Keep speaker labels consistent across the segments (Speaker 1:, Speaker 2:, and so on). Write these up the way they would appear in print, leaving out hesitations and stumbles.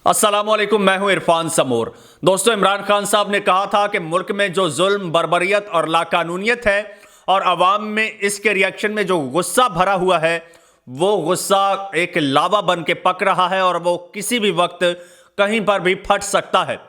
Speaker 1: अस्सलामुअलैकुम, मैं हूं इरफान समूर। दोस्तों, इमरान खान साहब ने कहा था कि मुल्क में जो जुल्म, बर्बरियत और लाकानूनियत है और अवाम में इसके रिएक्शन में जो गुस्सा भरा हुआ है, वो गुस्सा एक लावा बन के पक रहा है और वो किसी भी वक्त कहीं पर भी फट सकता है।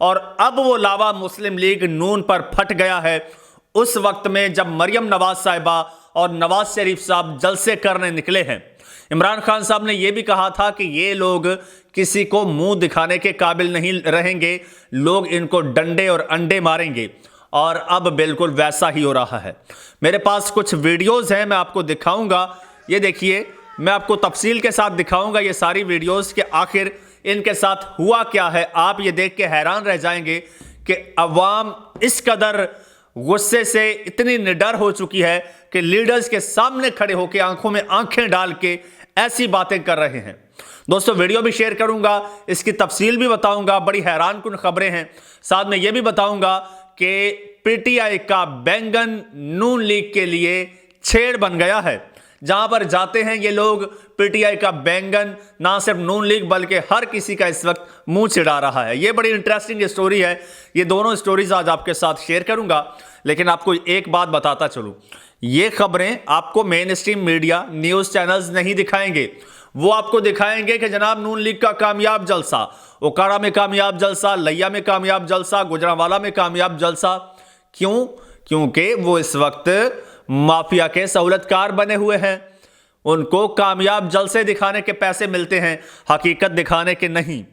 Speaker 1: और अब वो लावा मुस्लिम लीग नून पर फट गया है उस वक्त में जब मरियम नवाज साहिबा और नवाज शरीफ साहब जलसे करने निकले हैं। इमरान खान साहब ने यह भी कहा था कि ये लोग किसी को मुंह दिखाने के काबिल नहीं रहेंगे, लोग इनको डंडे और अंडे मारेंगे। और अब बिल्कुल वैसा ही हो रहा है। मेरे पास कुछ वीडियोस हैं, मैं आपको दिखाऊंगा। ये देखिए, मैं आपको तफसील के साथ दिखाऊंगा ये सारी वीडियोस कि आखिर इनके साथ हुआ क्या है। आप ये देख के हैरान रह जाएंगे कि अवाम इस कदर गुस्से से इतनी निडर हो चुकी है कि लीडर्स के सामने खड़े होकर आंखों में आंखें डाल के ऐसी बातें कर रहे हैं। दोस्तों, वीडियो भी शेयर करूंगा, इसकी तफसील भी बताऊंगा। बड़ी हैरानकुन खबरें हैं। साथ में यह भी बताऊंगा कि पीटीआई का बैंगन नून लीग के लिए छेड़ बन गया है। जहां पर जाते हैं ये लोग, पीटीआई का बैंगन ना सिर्फ नून लीग बल्कि हर किसी का इस वक्त मुंह चिढ़ा रहा है। ये बड़ी इंटरेस्टिंग स्टोरी है। ये दोनों स्टोरीज आज आपके साथ शेयर करूंगा। लेकिन आपको एक बात बताता चलूं, ये खबरें आपको main stream media news channels नहीं दिखाएंगे। वो आपको दिखाएंगे कि जनाब नून लीग का कामयाब जलसा, ओकाड़ा में कामयाब जलसा, लैया में कामयाब जलसा, गुजरांवाला में कामयाब जलसा। क्यों? क्योंकि वो इस वक्त माफिया के सहूलतकार बने हुए हैं। उनको कामयाब जलसे दिखाने के पैसे मिलते हैं, हकीकत दिखाने के नहीं।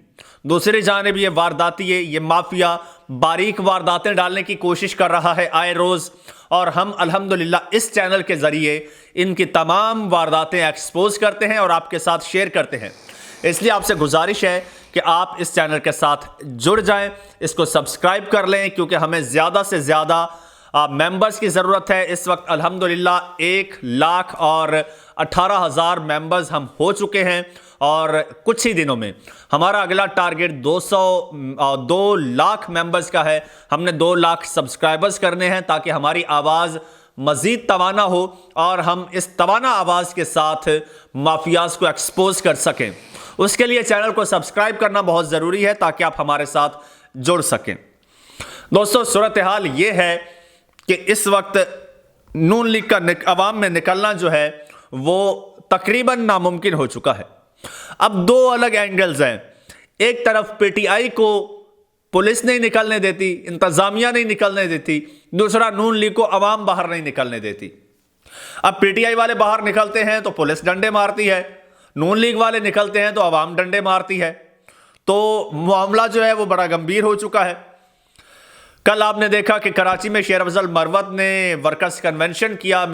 Speaker 1: दूसरी जानिब ये वारदाती है, ये माफिया बारीक वारदातें डालने की कोशिश कर रहा है आए रोज। और हम अल्हम्दुलिल्लाह इस चैनल के जरिए इनकी तमाम वारदातें एक्सपोज करते हैं और आपके साथ शेयर करते हैं। इसलिए आपसे गुजारिश है कि आप इस चैनल के साथ जुड़ जाएं, इसको सब्सक्राइब कर लें, क्योंकि हमें ज़्यादा से ज़्यादा मेंबर्स की ज़रूरत है। इस वक्त अल्हम्दुलिल्लाह 1,18,000 मेंबर्स हम हो चुके हैं और कुछ ही दिनों में हमारा अगला टारगेट 2 लाख मेंबर्स का है। हमने 2 लाख सब्सक्राइबर्स करने हैं ताकि हमारी आवाज़ मज़ीद तवाना हो और हम इस तवाना आवाज़ के साथ माफियाज को एक्सपोज कर सकें। उसके लिए चैनल को सब्सक्राइब करना बहुत ज़रूरी है ताकि आप हमारे साथ जुड़ सकें। दोस्तों, सूरत हाल ये है कि इस वक्त नून लीग का अवाम में निकलना जो है वो तकरीबन नामुमकिन हो चुका है। अब 2 अलग एंगल्स हैं। एक तरफ पीटीआई को पुलिस नहीं निकलने देती, इंतजामिया नहीं निकलने देती, दूसरा नून लीग को अवाम बाहर नहीं निकलने देती। अब पीटीआई वाले बाहर निकलते हैं तो पुलिस डंडे मारती है, नून लीग वाले निकलते हैं तो अवाम डंडे मारती है। तो मामला जो है वो बड़ा गंभीर हो चुका है। कल आपने देखा कि कराची में शेर अफजल मरवत ने वर्कर्स कन्वेंशन किया।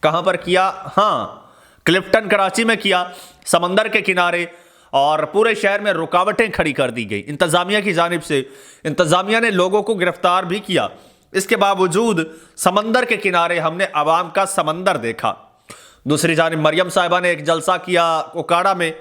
Speaker 1: कहां पर किया? हाँ, क्लिफ्टन कराची में किया, समंदर के किनारे। और पूरे शहर में रुकावटें खड़ी कर दी गई इंतजामिया की जानिब से। इंतजामिया ने लोगों को गिरफ्तार भी किया। इसके बावजूद समंदर के किनारे हमने अवाम का समंदर देखा। दूसरी जानिब मरियम साहिबा ने एक जलसा किया ओकाड़ा में।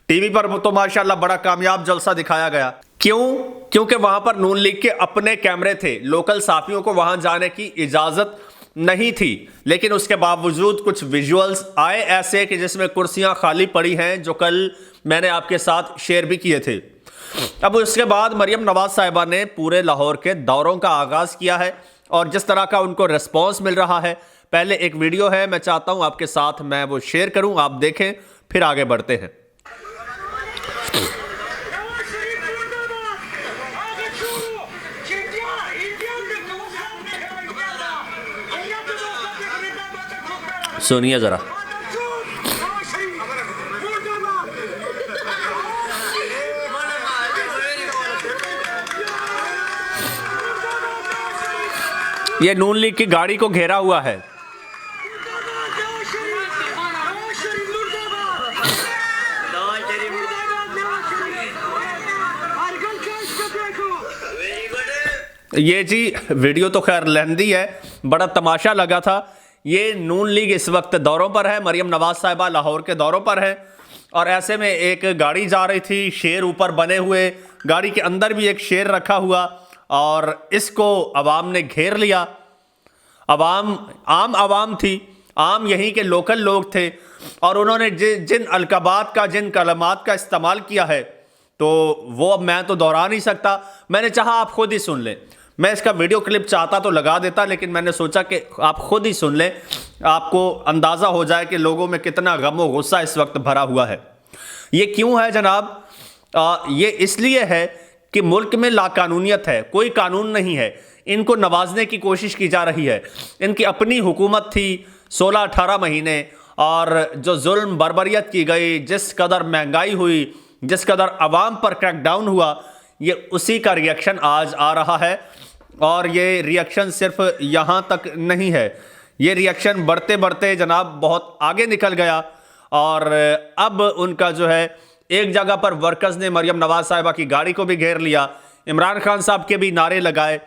Speaker 1: टीवी पर तो माशाल्लाह बड़ा कामयाब जलसा दिखाया गया। क्यों? क्योंकि वहां पर नून लीग के अपने कैमरे थे। लोकल साफियों को वहां जाने की इजाजत नहीं थी, लेकिन उसके बावजूद कुछ विजुअल्स आए ऐसे कि जिसमें कुर्सियां खाली पड़ी हैं, जो कल मैंने आपके साथ शेयर भी किए थे। अब उसके बाद मरियम नवाज साहिबा ने पूरे लाहौर के दौरों का आगाज किया है और जिस तरह का उनको रिस्पॉन्स मिल रहा है, पहले एक वीडियो है, मैं चाहता हूं आपके साथ मैं वो शेयर करूं, आप देखें, फिर आगे बढ़ते हैं। सुनिए जरा। ये नून लीग की गाड़ी को घेरा हुआ है। ये जी वीडियो तो खैर लेंदी है, बड़ा तमाशा लगा था। ये नून लीग इस वक्त दौरों पर है, मरियम नवाज साहिबा लाहौर के दौरों पर है और ऐसे में एक गाड़ी जा रही थी, शेर ऊपर बने हुए, गाड़ी के अंदर भी एक शेर रखा हुआ और इसको अवाम ने घेर लिया। आम आवाम थी, आम यहीं के लोकल लोग थे और उन्होंने जिन अलकाबात का, जिन कलमात का इस्तेमाल किया है, तो वो अब मैं तो दोहरा नहीं सकता। मैंने चाहा आप खुद ही सुन लें। मैं इसका वीडियो क्लिप चाहता तो लगा देता, लेकिन मैंने सोचा कि आप खुद ही सुन लें, आपको अंदाज़ा हो जाए कि लोगों में कितना गम और गुस्सा इस वक्त भरा हुआ है। ये क्यों है जनाब? ये इसलिए है कि मुल्क में लाकानूनियत है, कोई कानून नहीं है। इनको नवाजने की कोशिश की जा रही है। इनकी अपनी हुकूमत थी 16-18 महीने, और जो जुल्म बर्बरियत की गई, जिस कदर महंगाई हुई, जिस कदर अवाम पर क्रैकडाउन हुआ, ये उसी का रिएक्शन आज आ रहा है। और ये रिएक्शन सिर्फ यहाँ तक नहीं है, ये रिएक्शन बढ़ते बढ़ते जनाब बहुत आगे निकल गया। और अब उनका जो है, एक जगह पर वर्कर्स ने मरियम नवाज साहिबा की गाड़ी को भी घेर लिया, इमरान खान साहब के भी नारे लगाए।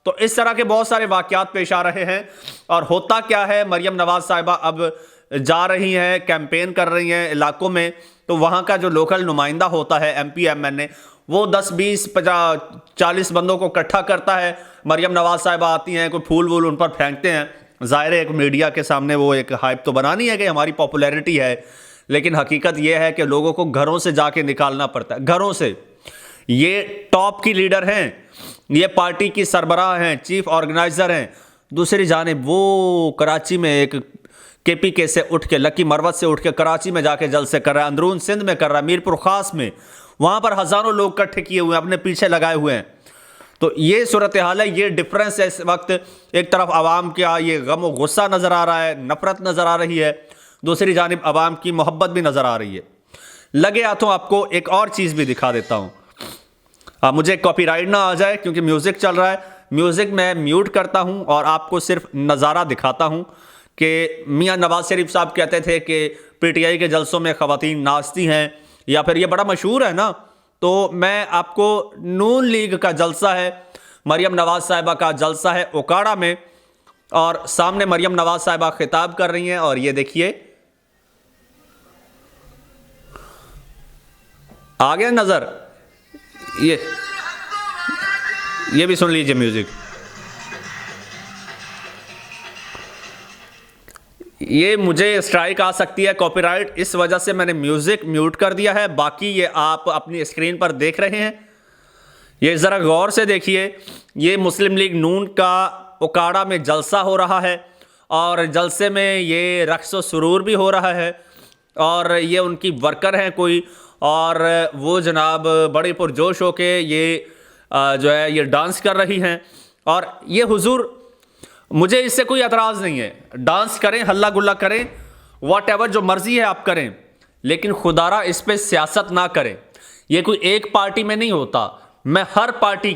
Speaker 1: तो इस तरह के बहुत सारे वाक़यात पेश आ रहे हैं। और होता क्या है, मरियम नवाज साहिबा अब जा रही हैं, कैंपेन कर रही हैं इलाकों में, तो वहाँ का जो लोकल नुमाइंदा होता है, MP MNA, वो 10, 20, 50, 40 बंदों को इकट्ठा करता है। मरियम नवाज साहिबा आती हैं, कोई फूल वूल उन पर फेंकते हैं। ज़ाहिर है एक मीडिया के सामने वो एक हाइप तो बनानी है कि हमारी पॉपुलैरिटी है, लेकिन हकीकत यह है कि लोगों को घरों से जाके निकालना पड़ता है, घरों से। ये टॉप की लीडर हैं, ये पार्टी की सरबराह हैं, चीफ ऑर्गेनाइजर हैं। दूसरी जानिब वो कराची में एक KPK से उठ के, लकी मरवत से उठ के कराची में जाके जलसे कर रहा है, अंदरून सिंध में कर रहा है, मीरपुर खास में, वहाँ पर हज़ारों लोग इकट्ठे किए हुए हैं, अपने पीछे लगाए हुए हैं। तो ये सूरत हाल है, ये डिफरेंस है इस वक्त। एक तरफ आवाम का ये गम और गुस्सा नज़र आ रहा है, नफ़रत नज़र आ रही है, दूसरी जानिब आवाम की मोहब्बत भी नज़र आ रही है। लगे हाथों आपको एक और चीज़ भी दिखा देता हूँ, मुझे कॉपीराइट ना आ जाए क्योंकि म्यूज़िक चल रहा है। म्यूज़िक मैं म्यूट करता हूँ और आपको सिर्फ नज़ारा दिखाता हूँ कि मियाँ नवाज शरीफ साहब कहते थे कि PTI के जलसों में ख़वातीन नाचती हैं, या फिर ये बड़ा मशहूर है ना। तो मैं आपको नून लीग का जलसा है, मरियम नवाज साहिबा का जलसा है ओकाड़ा में, और सामने मरियम नवाज साहिबा खिताब कर रही हैं। और ये देखिए, आ गया नज़र, ये भी सुन लीजिए म्यूजिक। ये मुझे स्ट्राइक आ सकती है, कॉपीराइट, इस वजह से मैंने म्यूजिक म्यूट कर दिया है। बाकी ये आप अपनी स्क्रीन पर देख रहे हैं, ये ज़रा गौर से देखिए। ये मुस्लिम लीग नून का ओकाड़ा में जलसा हो रहा है, और जलसे में ये रक्स व सुरूर भी हो रहा है, और ये उनकी वर्कर हैं कोई, और वो जनाब बड़े पुरजोश होके ये जो है ये डांस कर रही हैं। और ये हुजूर, मुझे इससे कोई एतराज़ नहीं है, डांस करें, हल्ला गुल्ला करें, वॉटएवर जो मर्ज़ी है आप करें, लेकिन खुदारा इस पे सियासत ना करें। ये कोई एक पार्टी में नहीं होता। मैं हर पार्टी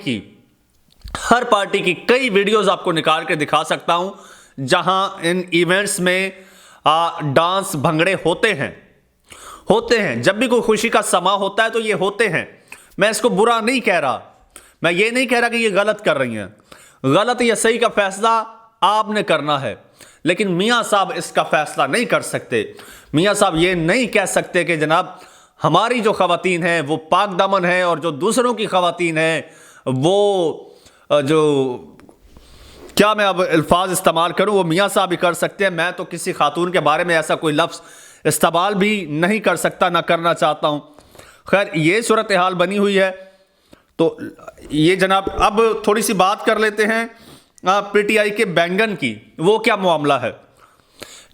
Speaker 1: की कई वीडियोस आपको निकाल के दिखा सकता हूं जहां इन इवेंट्स में डांस भंगड़े होते हैं। जब भी कोई खुशी का समा होता है तो ये होते हैं। मैं इसको बुरा नहीं कह रहा, मैं ये नहीं कह रहा कि ये गलत कर रही हैं। गलत या सही का फैसला आपने करना है, लेकिन मियाँ साहब इसका फैसला नहीं कर सकते। मियाँ साहब ये नहीं कह सकते कि जनाब हमारी जो ख़वातीन हैं वो पाक दामन हैं, और जो दूसरों की ख़वातीन हैं वो जो, क्या मैं अब अल्फाज इस्तेमाल करूं, वो मियाँ साहब ही कर सकते हैं। मैं तो किसी खातून के बारे में ऐसा कोई लफ्ज़ इस्तेमाल भी नहीं कर सकता, ना करना चाहता हूं। खैर, ये सूरत हाल बनी हुई है। तो ये जनाब, अब थोड़ी सी बात कर लेते हैं PTI के बैंगन की। वो क्या मामला है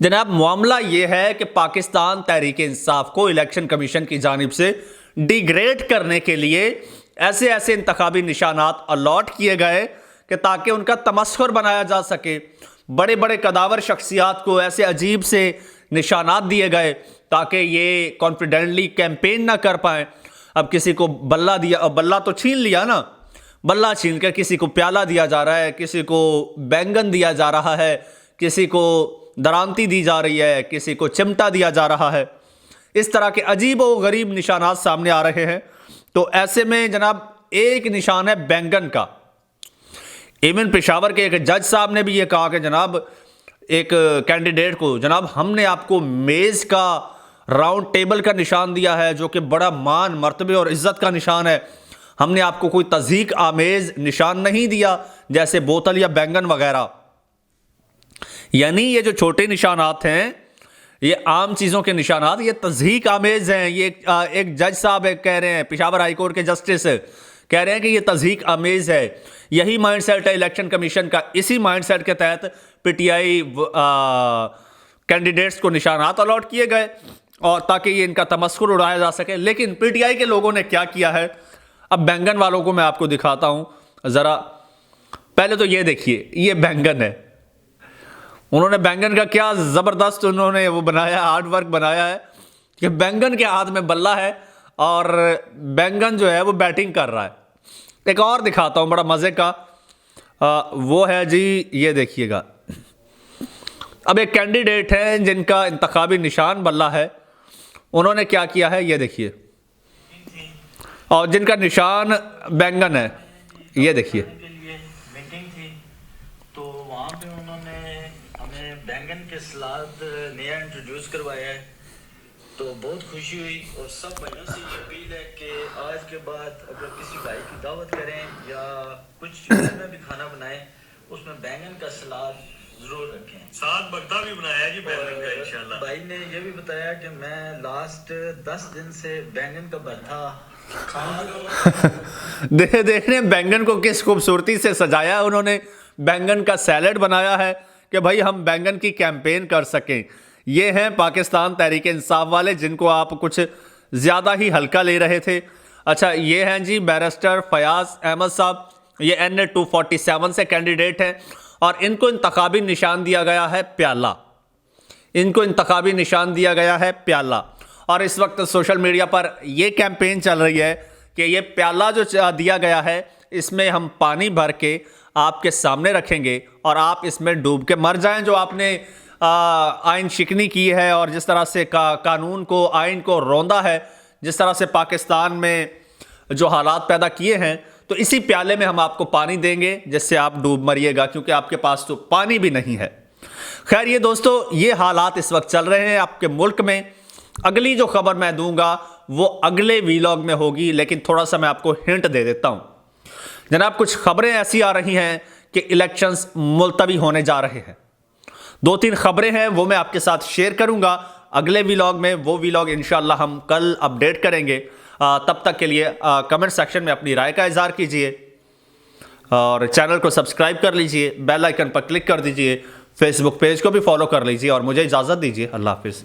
Speaker 1: जनाब? मामला ये है कि पाकिस्तान तहरीक इंसाफ को इलेक्शन कमीशन की जानिब से डिग्रेड करने के लिए ऐसे ऐसे इंतखाबी निशानात अलॉट किए गए कि ताकि उनका तमस्खुर बनाया जा सके। बड़े बड़े कदावर शख्सियात को ऐसे अजीब से निशानात दिए गए ताकि ये कॉन्फिडेंटली कैंपेन ना कर पाएँ। अब किसी को बल्ला दिया, अब बल्ला तो छीन लिया ना, बल्ला छीन कर किसी को प्याला दिया जा रहा है, किसी को बैंगन दिया जा रहा है, किसी को दरांती दी जा रही है, किसी को चिमटा दिया जा रहा है। इस तरह के अजीब व गरीब निशानात सामने आ रहे हैं। तो ऐसे में जनाब एक निशान है बैंगन का। इवन पेशावर के एक जज साहब ने भी ये कहा कि जनाब एक कैंडिडेट को, जनाब हमने आपको मेज़ का, राउंड टेबल का निशान दिया है जो कि बड़ा मान, मर्तबे और इज़्ज़त का निशान है। हमने आपको कोई तज़हीक आमेज़ निशान नहीं दिया जैसे बोतल या बैंगन वगैरह। यानी ये जो छोटे निशानात हैं ये आम चीज़ों के निशानात, ये तज़हीक आमेज़ हैं। ये एक जज साहब कह रहे हैं, पेशावर हाई कोर्ट के जस्टिस कह रहे हैं कि ये तज़हीक आमेज़ है। यही माइंडसेट है इलेक्शन कमीशन का। इसी माइंडसेट के तहत पीटीआई कैंडिडेट्स को निशानात अलॉट किए गए और ताकि ये इनका तमस्खुर उड़ाया जा सके। लेकिन पीटीआई के लोगों ने क्या किया है, अब बैंगन वालों को मैं आपको दिखाता हूं ज़रा। पहले तो ये देखिए, ये बैंगन है। उन्होंने बैंगन का क्या ज़बरदस्त उन्होंने वो बनाया, आर्ट वर्क बनाया है कि बैंगन के हाथ में बल्ला है और बैंगन जो है वो बैटिंग कर रहा है। एक और दिखाता हूं बड़ा मज़े का, वो है जी, ये देखिएगा। अब एक कैंडिडेट है जिनका इंतखाबी निशान बल्ला है, उन्होंने क्या किया है ये देखिए, और जिनका निशान बैंगन है ये देखिए।
Speaker 2: मीटिंग थी तो वहाँ पे उन्होंने हमें बैंगन के सलाद नया इंट्रोड्यूस करवाया है, तो बहुत खुशी हुई। और सब भाइयों से ये अपील है कि आज के बाद अगर किसी भाई की दावत करें या कुछ घर में भी खाना बनाएं, उसमें बैंगन का सलाद जरूर रखें।
Speaker 3: साथ भगता भी बनाया है जी बैंगन का इंशाल्लाह।
Speaker 2: भाई ने ये भी बताया कि मैं लास्ट 10 दिन से बैंगन का भरता
Speaker 1: देख रहे हैं बैंगन को किस खूबसूरती से सजाया है उन्होंने। बैंगन का सैलेड बनाया है कि भाई हम बैंगन की कैंपेन कर सकें। ये हैं पाकिस्तान तहरीक इंसाफ वाले, जिनको आप कुछ ज़्यादा ही हल्का ले रहे थे। अच्छा, ये हैं जी बैरिस्टर फयाज अहमद साहब, ये NA 247 से कैंडिडेट हैं और इनको इंतखाबी निशान दिया गया है प्याला। इनको इंतखाबी निशान दिया गया है प्याला। और इस वक्त सोशल मीडिया पर यह कैंपेन चल रही है कि ये प्याला जो दिया गया है, इसमें हम पानी भर के आपके सामने रखेंगे और आप इसमें डूब के मर जाएं। जो आपने आइन शिकनी की है और जिस तरह से कानून को, आइन को रौंदा है, जिस तरह से पाकिस्तान में जो हालात पैदा किए हैं, तो इसी प्याले में हम आपको पानी देंगे जिससे आप डूब मरिएगा, क्योंकि आपके पास तो पानी भी नहीं है। खैर ये दोस्तों, ये हालात इस वक्त चल रहे हैं आपके मुल्क में। अगली जो खबर मैं दूंगा वो अगले वीलॉग में होगी, लेकिन थोड़ा सा मैं आपको हिंट दे देता हूं जनाब। कुछ खबरें ऐसी आ रही हैं कि इलेक्शंस मुलतवी होने जा रहे हैं। 2-3 खबरें हैं, वो मैं आपके साथ शेयर करूंगा अगले वीलॉग में। वो वीलॉग इंशाल्लाह हम कल अपडेट करेंगे। तब तक के लिए कमेंट सेक्शन में अपनी राय का इजहार कीजिए और चैनल को सब्सक्राइब कर लीजिए, बेल आइकन पर क्लिक कर दीजिए, फेसबुक पेज को भी फॉलो कर लीजिए और मुझे इजाज़त दीजिए। अल्लाह हाफिज़।